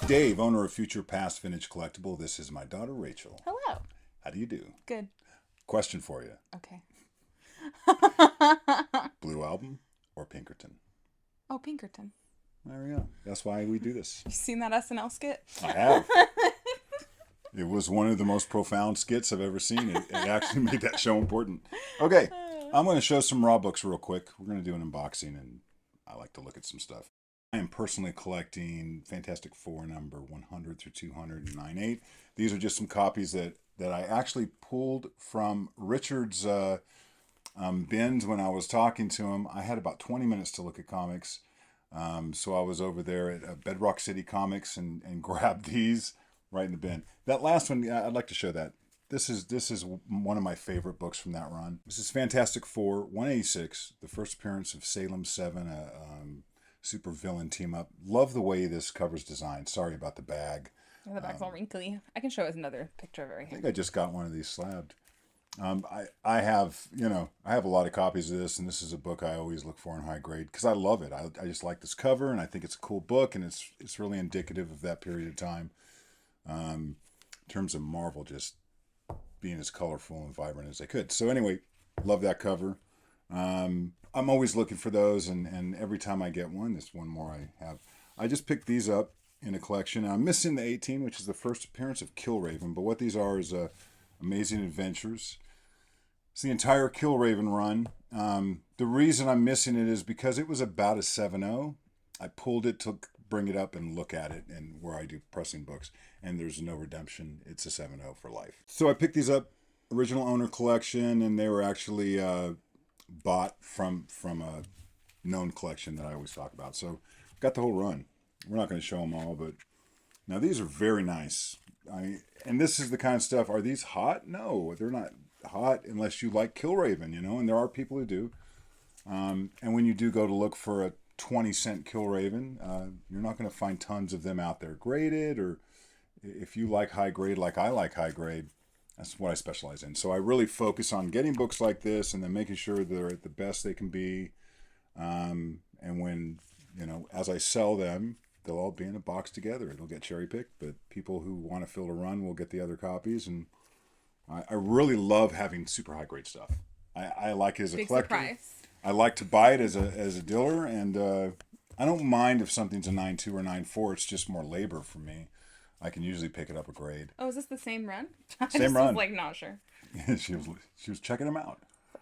Dave, owner of Future Past Vintage Collectible. This is my daughter, Rachel. Hello. How do you do? Good. Question for you. Okay. Blue Album or Pinkerton? Oh, Pinkerton. There we go. That's why we do this. You seen that SNL skit? I have. It was one of the most profound skits I've ever seen. It actually made that show important. Okay, I'm going to show some raw books real quick. We're going to do an unboxing, and I like to look at some stuff. I am personally collecting Fantastic Four number 100 through 209.8. These are just some copies that I actually pulled from Richard's bins when I was talking to him. I had about 20 minutes to look at comics. So I was over there at Bedrock City Comics and grabbed these right in the bin. That last one, I'd like to show that. This is one of my favorite books from that run. This is Fantastic Four 186, the first appearance of Salem 7, a super villain team up. Love the way this cover's designed. Sorry about the bag. Oh, the bag's all wrinkly. I can show us another picture of it right I here. think I just got one of these slabbed. I have a lot of copies of this, and this is a book I always look for in high grade because I love it. I just like this cover, and I think it's a cool book, and it's really indicative of that period of time. In terms of Marvel just being as colorful and vibrant as they could. So anyway, love that cover. I'm always looking for those, and every time I get one, there's one more I have. I just picked these up in a collection. I'm missing the 18, which is the first appearance of Killraven, but what these are is Amazing Adventures. It's the entire Killraven run. The reason I'm missing it is because it was about a 7.0. I pulled it to bring it up and look at it, and where I do pressing books, and there's no redemption. It's a 7.0 for life. So I picked these up, original owner collection, and they were actually bought from a known collection that I always talk about. So got the whole run. We're not going to show them all, but now these are very nice. And this is the kind of stuff. Are these hot? No, they're not hot unless you like Killraven, and there are people who do. And when you do go to look for a 20-cent Killraven, you're not going to find tons of them out there graded, or if you like high grade like I like high grade, that's what I specialize in. So I really focus on getting books like this and then making sure they're at the best they can be. And when, as I sell them, they'll all be in a box together. They'll get cherry picked, but people who want to fill a run will get the other copies. And I really love having super high grade stuff. I like it as a Big collector. surprise. I like to buy it as a dealer, and I don't mind if something's a 9.2 or 9.4. It's just more labor for me. I can usually pick it up a grade. Oh, is this the same run? Same run. Was not sure. she was checking them out.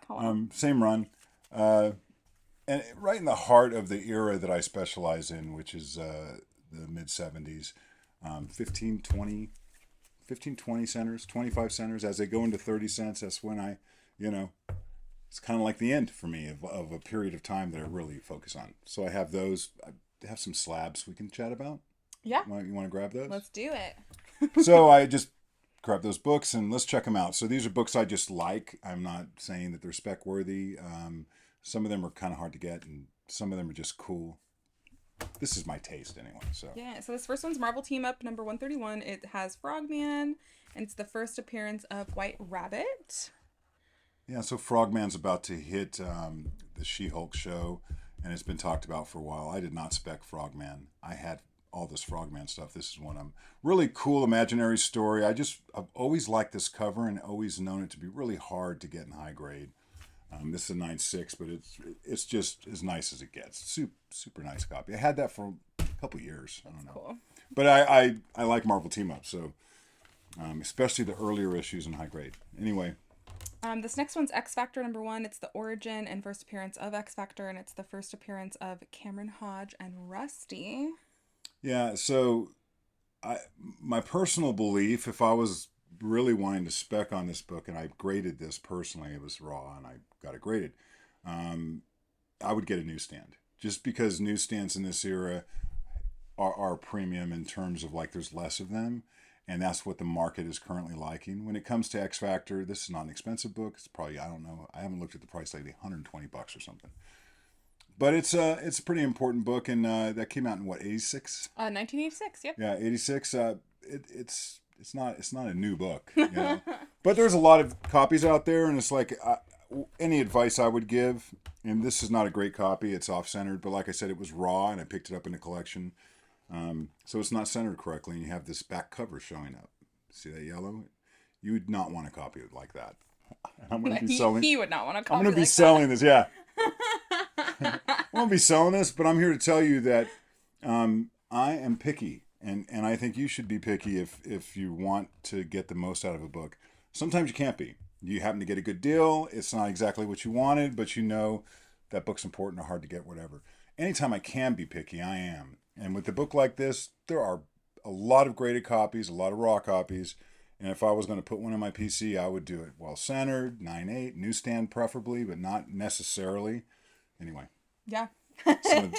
Oh. Same run. And right in the heart of the era that I specialize in, which is the mid-70s, 15, 20 centers, 25 centers. As they go into 30 cents, that's when I, it's kind of like the end for me of a period of time that I really focus on. So I have those. I have some slabs we can chat about. Yeah. You want to grab those? Let's do it. So I just grab those books and let's check them out. So these are books I just like. I'm not saying that they're spec worthy. Some of them are kind of hard to get, and some of them are just cool. This is my taste anyway. So yeah. So this first one's Marvel Team Up number 131. It has Frogman, and it's the first appearance of White Rabbit. Yeah. So Frogman's about to hit the She-Hulk show, and it's been talked about for a while. I did not spec Frogman. I had all this Frogman stuff. This is one of them. Really cool imaginary story. I've always liked this cover and always known it to be really hard to get in high grade. This is a 9.6, but it's just as nice as it gets. Super nice copy. I had that for a couple years. I don't know. Cool. But I like Marvel Team Up, so especially the earlier issues in high grade. Anyway. This next one's X Factor number 1. It's the origin and first appearance of X Factor, and it's the first appearance of Cameron Hodge and Rusty. Yeah, so my personal belief, if I was really wanting to spec on this book and I graded this personally, it was raw and I got it graded, I would get a newsstand. Just because newsstands in this era are premium in terms of there's less of them, and that's what the market is currently liking. When it comes to X Factor, this is not an expensive book. It's probably, I don't know, I haven't looked at the price lately, $120 or something. But it's a pretty important book, and that came out in what, 86? 1986. Yep. Yeah, 86. It's not a new book, but there's a lot of copies out there, and it's like any advice I would give, and this is not a great copy. It's off-centered, but like I said, it was raw, and I picked it up in a collection. So it's not centered correctly, and you have this back cover showing up. See that yellow? You would not want a copy of it like that. I'm going to be selling. He would not want to I'm copy going to be like selling this. Yeah, that. I won't be selling this, but I'm here to tell you that I am picky, and I think you should be picky if you want to get the most out of a book. Sometimes you can't be. You happen to get a good deal. It's not exactly what you wanted, but you know that book's important or hard to get, whatever. Anytime I can be picky, I am. And with a book like this, there are a lot of graded copies, a lot of raw copies. And if I was going to put one on my PC, I would do it well centered, 9.8, newsstand preferably, but not necessarily. Anyway, Yeah.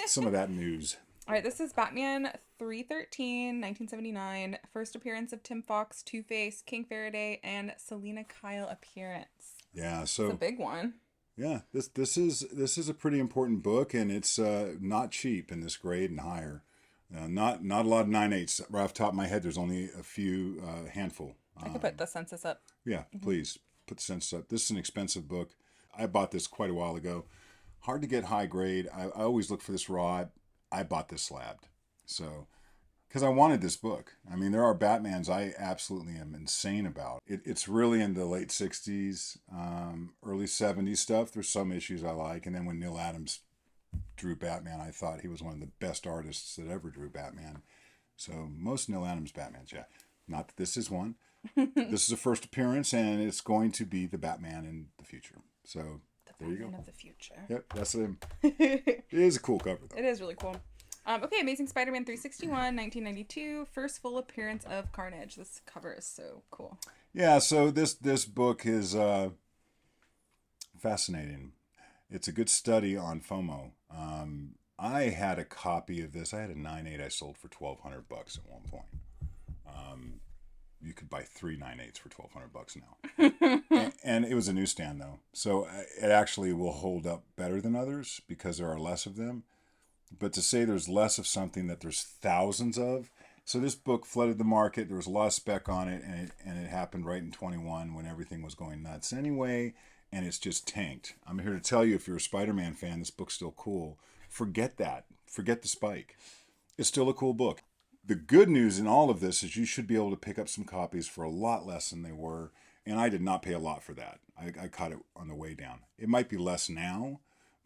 some of that news. All right, this is Batman 313, 1979. First appearance of Tim Fox, Two-Face, King Faraday, and Selena Kyle appearance. Yeah, It's so a big one. yeah, this is a pretty important book, and it's not cheap in this grade and higher. Not a lot of 9.8s. Right off the top of my head, there's only a few handful. I could put the census up. Yeah, please put the census up. This is an expensive book. I bought this quite a while ago. Hard to get high grade. I always look for this raw. I bought this slabbed. So, because I wanted this book. I mean, there are Batmans I absolutely am insane about. It's really in the late 60s, early 70s stuff. There's some issues I like. And then when Neil Adams drew Batman, I thought he was one of the best artists that ever drew Batman. So most Neil Adams Batmans, yeah. Not that this is one. This is a first appearance, and it's going to be the Batman in the future. So there you go. Batman of the future. Yep, that's him. It is a cool cover, though. It is really cool. Okay, Amazing Spider-Man 361, 1992. First full appearance of Carnage. This cover is so cool. Yeah, so this book is fascinating. It's a good study on FOMO. I had a copy of this. I had a 9.8 I sold for $1,200 at one point. You could buy 3 9.8s for $1,200 now. And it was a newsstand, though. So it actually will hold up better than others because there are less of them. But to say there's less of something that there's thousands of. So this book flooded the market. There was a lot of spec on it, and it happened right in 21 when everything was going nuts anyway, and it's just tanked. I'm here to tell you, if you're a Spider-Man fan, this book's still cool. Forget that. Forget the spike. It's still a cool book. The good news in all of this is you should be able to pick up some copies for a lot less than they were, and I did not pay a lot for that. I caught it on the way down. It might be less now,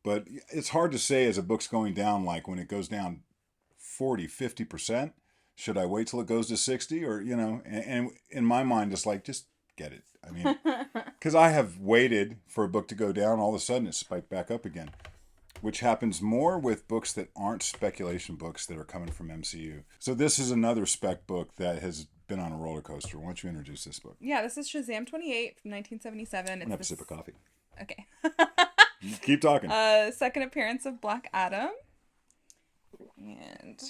but it's hard to say as a book's going down, like when it goes down 40, 50%, should I wait till it goes to 60? Or, and in my mind, it's like, just get it. I mean, because I have waited for a book to go down, all of a sudden it spiked back up again, which happens more with books that aren't speculation books that are coming from MCU. So this is another spec book that has been on a roller coaster. Why don't you introduce this book? Yeah, this is Shazam 28 from 1977. I'll have a sip of coffee. Okay. Keep talking. Second appearance of Black Adam. And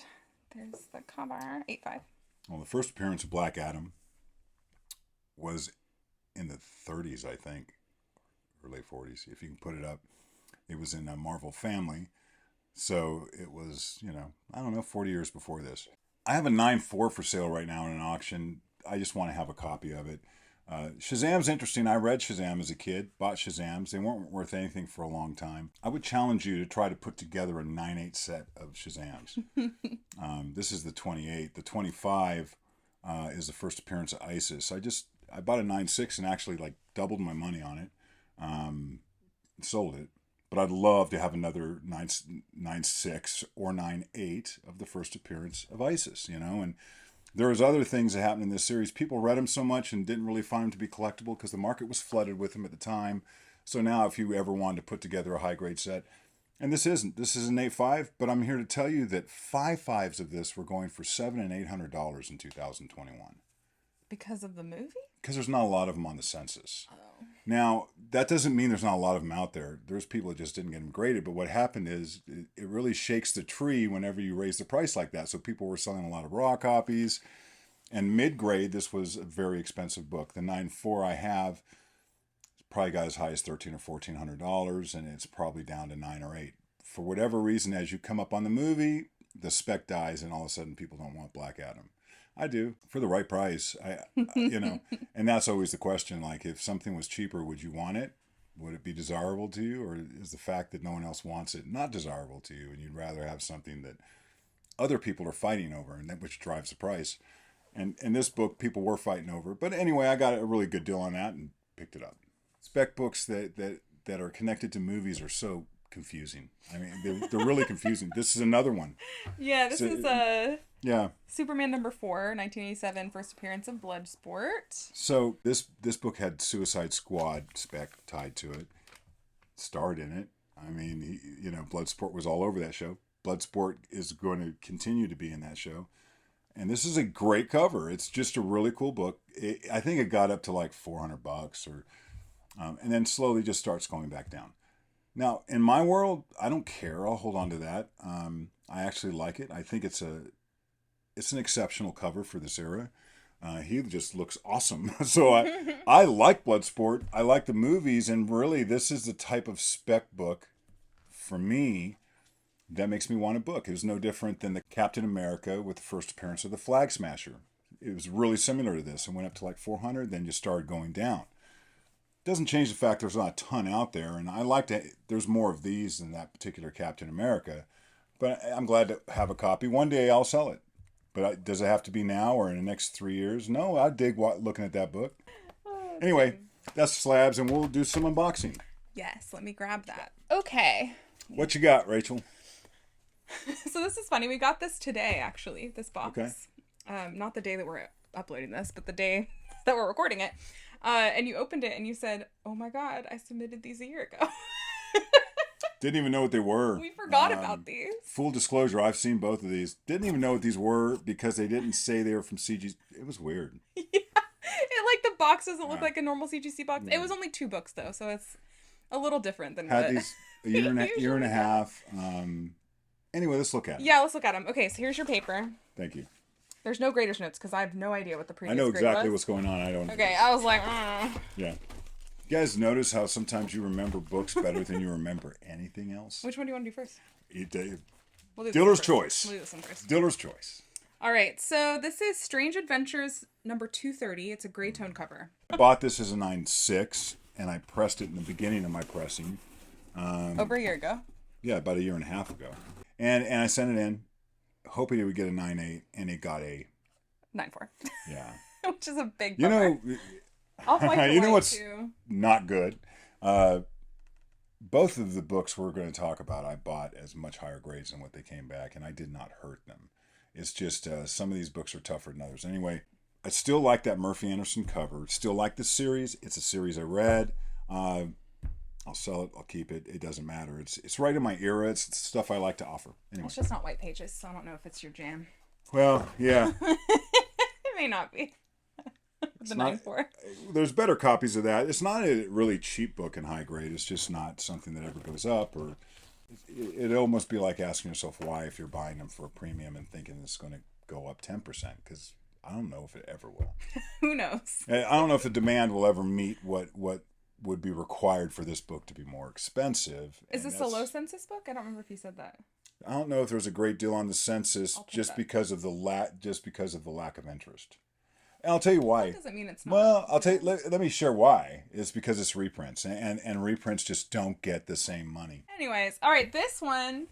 there's the cover. 8.5. Well, the first appearance of Black Adam was in the 30s, I think, or late 40s, if you can put it up. It was in a Marvel Family, so it was, I don't know, 40 years before this. I have a 9.4 for sale right now in an auction. I just want to have a copy of it. Shazam's interesting. I read Shazam as a kid, bought Shazams. They weren't worth anything for a long time. I would challenge you to try to put together a 9.8 set of Shazams. This is the 28. The 25 is the first appearance of Isis. I bought a 9.6 and actually doubled my money on it. Sold it. But I'd love to have another 9.6 or 9.8 of the first appearance of Isis, and there was other things that happened in this series. People read them so much and didn't really find them to be collectible because the market was flooded with them at the time. So now if you ever wanted to put together a high-grade set, and this is an 8.5, but I'm here to tell you that 5 5s of this were going for $700 and $800 in 2021. Because of the movie? Because there's not a lot of them on the census. Oh. Now, that doesn't mean there's not a lot of them out there. There's people that just didn't get them graded. But what happened is it really shakes the tree whenever you raise the price like that. So people were selling a lot of raw copies. And mid-grade, this was a very expensive book. The 9.4 I have probably got as high as $1,300 or $1,400, and it's probably down to 9 or 8. For whatever reason, as you come up on the movie, the spec dies, and all of a sudden people don't want Black Adam. I do, for the right price. And that's always the question. Like, if something was cheaper, would you want it? Would it be desirable to you? Or is the fact that no one else wants it not desirable to you, and you'd rather have something that other people are fighting over, and that which drives the price. And in this book, people were fighting over. But anyway, I got a really good deal on that and picked it up. Spec books that are connected to movies are so confusing. I mean, they're really confusing. This is another one. Yeah, this is yeah. Superman number 4, 1987, first appearance of Bloodsport. So this book had Suicide Squad spec tied to it. Starred in it. I mean, Bloodsport was all over that show. Bloodsport is going to continue to be in that show. And this is a great cover. It's just a really cool book. I think it got up to like $400 and then slowly just starts going back down. Now, in my world, I don't care. I'll hold on to that. I actually like it. I think it's an exceptional cover for this era. He just looks awesome. So I like Bloodsport. I like the movies. And really, this is the type of spec book for me that makes me want a book. It was no different than the Captain America with the first appearance of the Flag Smasher. It was really similar to this. It went up to like 400, then just started going down. Doesn't change the fact there's not a ton out there, and I like to. There's more of these than that particular Captain America, but I'm glad to have a copy. One day I'll sell it, but does it have to be now or in the next 3 years? No, I dig looking at that book. Anyway, that's Slabs, and we'll do some unboxing. Yes, let me grab that. Okay. What you got, Rachel? So this is funny. We got this today, actually, this box. Okay. Not the day that we're uploading this, but the day that we're recording it. And you opened it and you said, "Oh my God, I submitted these a year ago." Didn't even know what they were. We forgot about these. Full disclosure, I've seen both of these. Didn't even know what these were because they didn't say they were from CGC. It was weird. Yeah. It the box doesn't look like a normal CGC box. Yeah. It was only 2 books though, so it's a little different than Had these a year and a half. Anyway, let's look at it. Yeah, let's look at them. Okay, so here's your paper. Thank you. There's no graders notes because I have no idea what the previous I know exactly was. what's going on. I don't. Okay, I was like, Yeah. You guys notice how sometimes you remember books better than you remember anything else? Which one do you want to do first? Dealer's choice. We'll do this one first. Dealer's choice. All right, so this is Strange Adventures number 230. It's a gray tone cover. I bought this as a 9.6, and I pressed it in the beginning of my pressing. Over a year ago. Yeah, about a year and a half ago. And I sent it in, hoping it would get a 9.8, and it got a 9.4. Yeah. Which is a big bummer. You know what's not good? Both of the books we're going to talk about, I bought as much higher grades than what they came back, and I did not hurt them. It's just some of these books are tougher than others. Anyway, I still like that Murphy Anderson cover. Still like the series. It's a series I read. I'll sell it. I'll keep it. It doesn't matter. It's right in my era. It's stuff I like to offer. Anyway. It's just not white pages, so I don't know if it's your jam. Well, yeah. It may not be. The 9.4. There's better copies of that. It's not a really cheap book in high grade. It's just not something that ever goes up. Or it'd almost be like asking yourself why if you're buying them for a premium and thinking it's going to go up 10%, because I don't know if it ever will. Who knows? I don't know if the demand will ever meet what would be required for this book to be more expensive. Is this a low census book? I don't remember if you said that. I don't know if there's a great deal on the census because of the lack of interest. And I'll tell you why. That doesn't mean it's not. Well, I'll tell you. Let me share why. It's because it's reprints, and reprints just don't get the same money. Anyways, all right. This one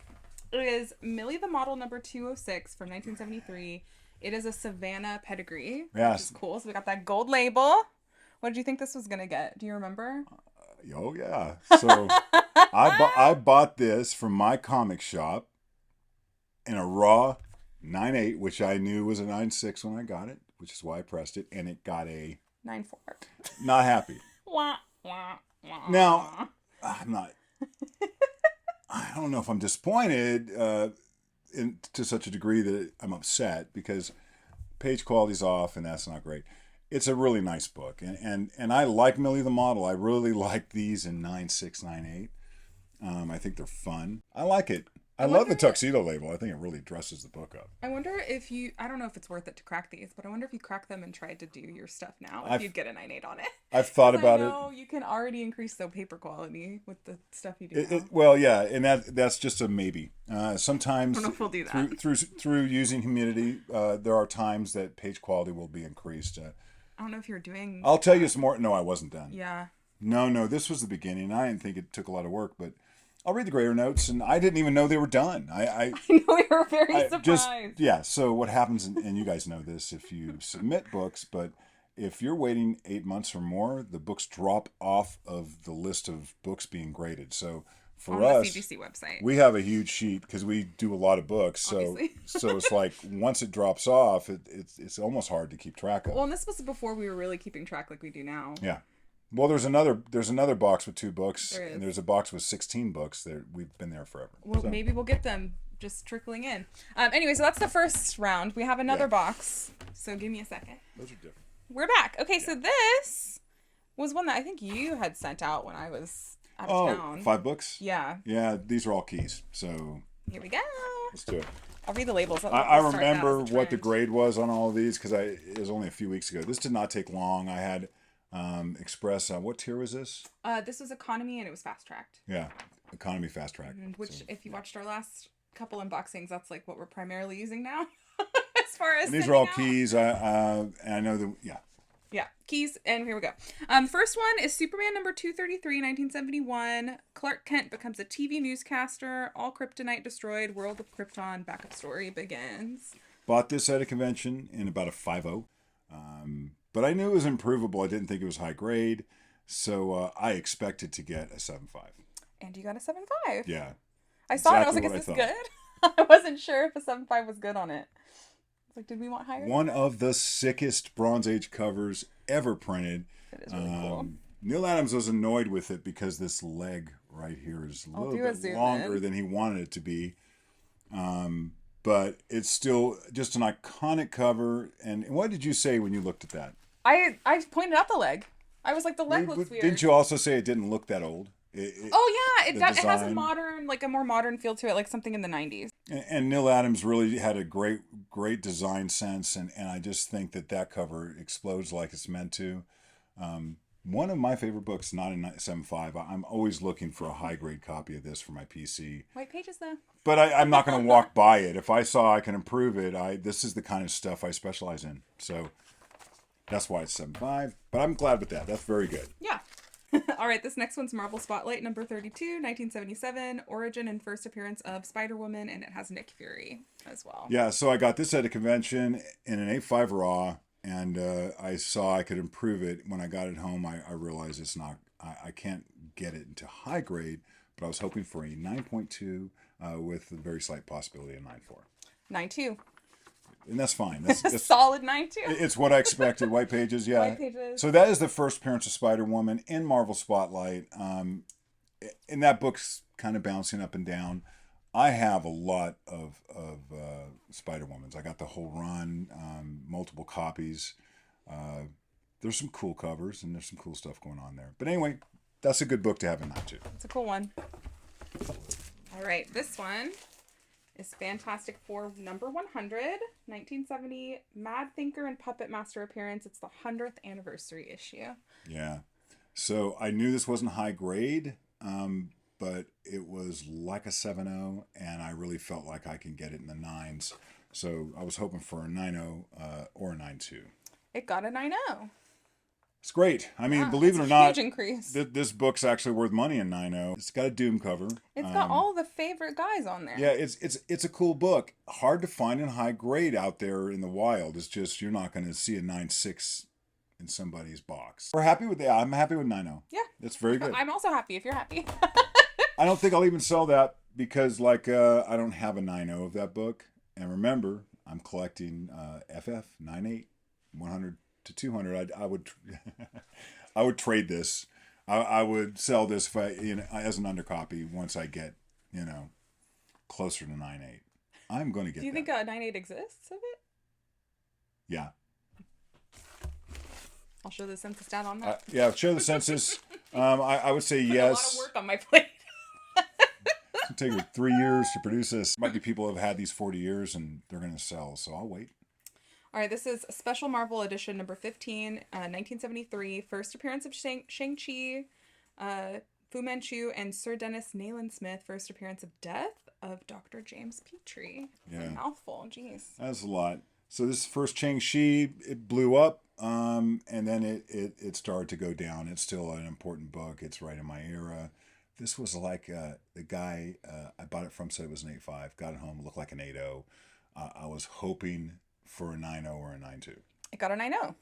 is Millie the Model number 206 from 1973. It is a Savannah pedigree. Yes. Which is cool. So we got that gold label. What did you think this was gonna get? Do you remember? Oh yeah. So I bought this from my comic shop in a raw 9.8, which I knew was a 9.6 when I got it, which is why I pressed it, and it got a 9.4. Not happy. Wah, wah, wah. Now, I'm not. I don't know if I'm disappointed to such a degree that I'm upset, because page quality's off, and that's not great. It's a really nice book, and I like Millie the Model. I really like these in 9.6, 9.8. I think they're fun. I like it. I love the tuxedo label. I think it really dresses the book up. I wonder if I don't know if it's worth it to crack these, but I wonder if you crack them and tried to do your stuff now, if you'd get a 9.8 on it. I've thought about it. No, you can already increase the paper quality with the stuff you do now. Well, yeah, and that's just a maybe. Sometimes I don't know if we'll do that. through using humidity, there are times that page quality will be increased. I don't know if you're doing... I'll tell you some more. No, I wasn't done. Yeah. No, this was the beginning. I didn't think it took a lot of work, but I'll read the grader notes, and I didn't even know they were done. I know we were very I just, surprised. yeah. So what happens, and you guys know this, if you submit books, but if you're waiting 8 months or more, the books drop off of the list of books being graded. So for On the us, CGC website. we have a huge sheet because we do a lot of books. So Obviously. so it's like once it drops off, it's almost hard to keep track of. Well, and this was before we were really keeping track like we do now. Yeah. Well, there's another box with 2 books, There is. and there's a box with 16 books. We've been there forever. Well, So, maybe we'll get them just trickling in. Anyway, so that's the first round. We have another Yeah. box. So give me a second. those are different. We're back. Okay, so this was one that I think you had sent out when I was out of town. 5 books? Yeah. Yeah, these are all keys. So Here we go. let's do it. I'll read the labels. I remember what the grade was on all of these because it was only a few weeks ago. This did not take long. I had Express. What tier was this? This was economy and it was fast tracked. Yeah, economy fast track. Which, So- if you watched our last couple unboxings, that's like what we're primarily using now. As far as and these are all sending out. keys. I know that. Yeah. Yeah, keys, and here we go. First one is Superman number 233, 1971. Clark Kent becomes a TV newscaster. All kryptonite destroyed. World of Krypton. Backup story begins. Bought this at a convention in about a 5.0. But I knew it was improvable. I didn't think it was high grade. So I expected to get a 7.5. And you got a 7.5. Yeah. I saw it and I was exactly like, is what this I good? I wasn't sure if a 7.5 was good on it. I was like, did we want higher? One of the sickest Bronze Age covers ever printed. It is really cool. Neil Adams was annoyed with it because this leg right here is a little do a bit zoom longer in. than he wanted it to be. But it's still just an iconic cover. And what did you say when you looked at that? I pointed out the leg. I was like, the leg looks weird. Didn't you also say it didn't look that old? Oh yeah, the it has a design. modern, like a more modern feel to it, like something in the 90s. And Neil Adams really had a great design sense, and I just think that cover explodes like it's meant to. One of my favorite books, not in 7.5. I'm always looking for a high grade copy of this for my PC. White pages though. But I'm not going to walk by it. If I saw I can improve it, this is the kind of stuff I specialize in. So that's why it's 7.5. But I'm glad with that. That's very good. Yeah. All right, this next one's Marvel Spotlight number 32, 1977, origin and first appearance of Spider-Woman, and it has Nick Fury as well. Yeah, so I got this at a convention in an 8.5 raw, and I saw I could improve it. When I got it home, I realized it's not, I can't get it into high grade, but I was hoping for a 9.2 with a very slight possibility of 9.4. 9.2. And that's fine. That's Solid 9.2. it's what I expected. White pages, yeah. White pages. So that is the first appearance of Spider-Woman in Marvel Spotlight. And that book's kind of bouncing up and down. I have a lot of Spider-Womans. I got the whole run, multiple copies. There's some cool covers and there's some cool stuff going on there. But anyway, that's a good book to have in that too. It's a cool one. All right, this one is Fantastic Four number 100, 1970, Mad Thinker and Puppet Master appearance. It's the 100th anniversary issue. Yeah. So I knew this wasn't high grade, but it was like a 7.0, and I really felt like I can get it in the 9s. So I was hoping for a 9.0 or a 9.2. It got a 9.0. It's great. I mean, Wow, believe it that's or a not, huge increase. this book's actually worth money in 9.0. It's got a Doom cover. It's got all the favorite guys on there. Yeah, it's a cool book. Hard to find in high grade out there in the wild. It's just you're not going to see a 9.6 in somebody's box. We're happy with that. I'm happy with 9.0. Yeah. It's very good. I'm also happy if you're happy. I don't think I'll even sell that because I don't have a 9.0 of that book. And remember, I'm collecting FF 98 100 to 200. I would I would trade this. I would sell this if as an undercopy once I get, closer to 9.8. I'm going to get that. Do you think a 9.8 exists of it? Yeah. I'll show the census stat on that. Yeah, show the census. I would say Put yes. a lot of work on my plate. It'll take me 3 years to produce this. Might be people who have had these 40 years and they're going to sell, so I'll wait. All right, this is Special Marvel Edition number 15, 1973. First appearance of Shang-Chi, Fu Manchu, and Sir Dennis Nayland Smith. First appearance of Death of Dr. James Petrie. It's a mouthful, jeez. That's a lot. So this first Shang-Chi, it blew up, and then it started to go down. It's still an important book. It's right in my era. this was like the guy I bought it from said it was an 8.5. Got it home, looked like an 8.0. I was hoping for a 9.0 or a 9.2. It got a 9.0.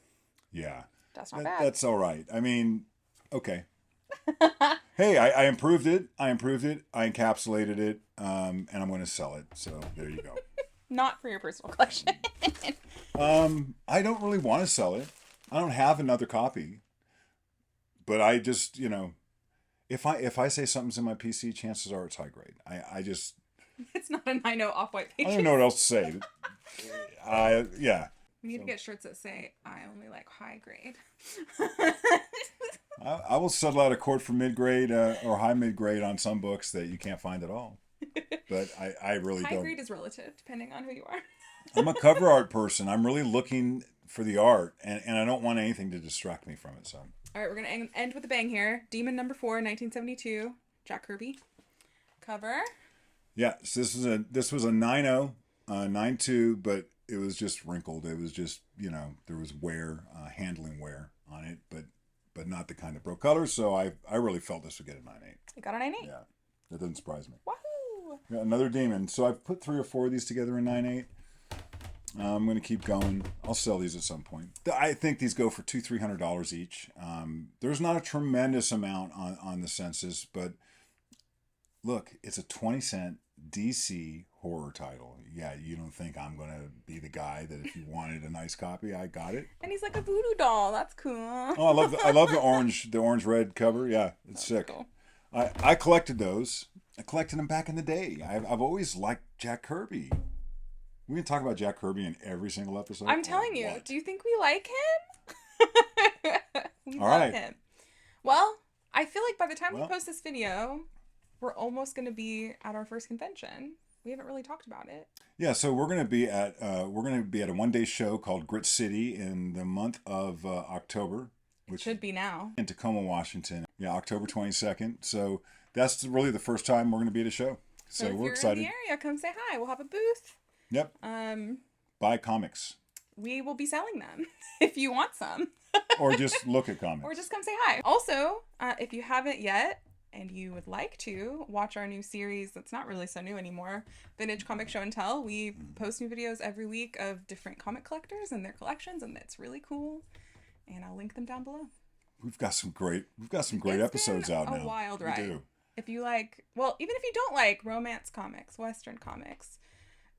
Yeah. That's not bad. That's all right. I mean, okay. Hey, I improved it. I encapsulated it, and I'm going to sell it. So there you go. Not for your personal collection. I don't really want to sell it. I don't have another copy. But I just, if I say something's in my PC, chances are it's high grade. I just... It's not a 9.0 off-white page. I don't know what else to say. Yeah. We need to get shirts that say, I only like high grade. I will settle out of court for mid-grade or high mid-grade on some books that you can't find at all. But I really don't. High grade is relative, depending on who you are. I'm a cover art person. I'm really looking for the art, and I don't want anything to distract me from it. So. All right, we're going to end with a bang here. Demon number 4, 1972. Jack Kirby. Cover. Yeah, so this was a 9.0, 9.2, but it was just wrinkled. It was just, there was wear, handling wear on it, but not the kind that broke colors. So I really felt this would get a 9.8. It got a 9.8. Yeah, that doesn't surprise me. Wahoo! Yeah, another Demon. So I've put 3 or 4 of these together in 9.8. I'm going to keep going. I'll sell these at some point. I think these go for $200-300 each. There's not a tremendous amount on the census, but look, it's a 20-cent DC horror title. Yeah, you don't think I'm going to be the guy that if you wanted a nice copy, I got it? And he's like a voodoo doll. That's cool. Oh, I love the orange red cover. Yeah, it's sick. Cool. I collected those. I collected them back in the day. I've always liked Jack Kirby. We can talk about Jack Kirby in every single episode. I'm telling you. What? Do you think we like him? We love him. Well, I feel like by the time we post this video, we're almost going to be at our first convention. We haven't really talked about it. Yeah, so we're going to be at a one-day show called Grit City in the month of October, which should be now, in Tacoma, Washington. Yeah, October 22nd. So that's really the first time we're going to be at a show. So we're excited. If you're in the area, come say hi. We'll have a booth. Yep. Buy comics. We will be selling them if you want some. Or just look at comics. Or just come say hi. Also, if you haven't yet and you would like to watch our new series that's not really so new anymore, Vintage Comic Show and Tell, we post new videos every week of different comic collectors and their collections, and it's really cool. And I'll link them down below. We've got some great episodes out now. It's a wild ride. We do. If you like, well, even if you don't like romance comics, Western comics,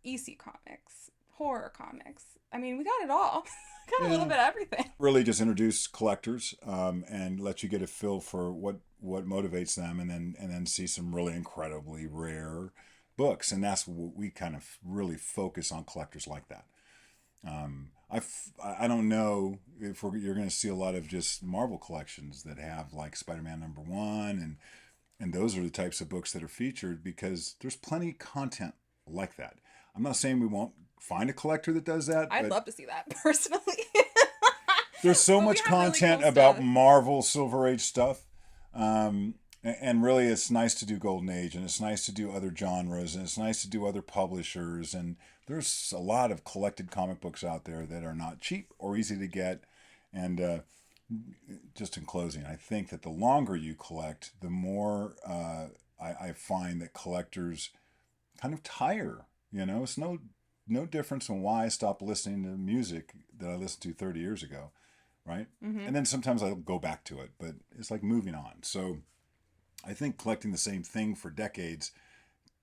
EC comics, horror comics, I mean, we got it all. Got a little bit of everything. Really just introduce collectors and let you get a feel for what motivates them, and then see some really incredibly rare books. And that's what we kind of really focus on, collectors like that. I don't know if you're going to see a lot of just Marvel collections that have like Spider-Man #1 and those are the types of books that are featured, because there's plenty of content like that. I'm not saying we won't find a collector that does that. I'd love to see that personally. There's so much content really cool about Marvel Silver Age stuff. And really it's nice to do Golden Age, and it's nice to do other genres, and it's nice to do other publishers. And there's a lot of collected comic books out there that are not cheap or easy to get. And just in closing, I think that the longer you collect, the more I find that collectors kind of tire. It's no difference in why I stopped listening to music that I listened to 30 years ago, right? Mm-hmm. And then sometimes I'll go back to it, but it's like moving on. So I think collecting the same thing for decades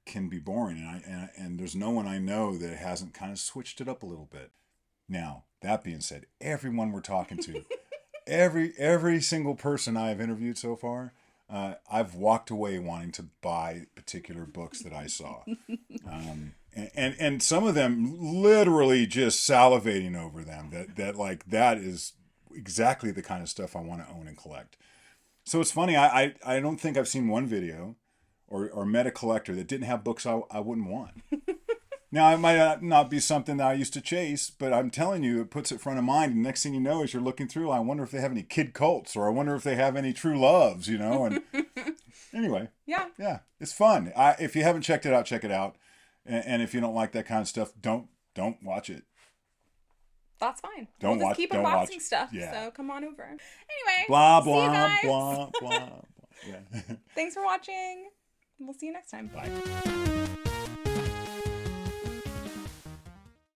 can be boring, and there's no one I know that hasn't kind of switched it up a little bit. Now, that being said, everyone we're talking to, every single person I've interviewed so far, I've walked away wanting to buy particular books that I saw. And some of them literally just salivating over them. That is exactly the kind of stuff I want to own and collect. So it's funny, I don't think I've seen one video or met a collector that didn't have books I wouldn't want. Now, it might not be something that I used to chase, but I'm telling you, it puts it front of mind. And next thing you know, as you're looking through, I wonder if they have any kid cults, or I wonder if they have any true loves, And anyway, yeah, it's fun. If you haven't checked it out, check it out. And if you don't like that kind of stuff, don't watch it. That's fine. We'll just keep unboxing stuff. Yeah. So come on over. Anyway, blah blah blah blah blah. Yeah. Thanks for watching. We'll see you next time. Bye.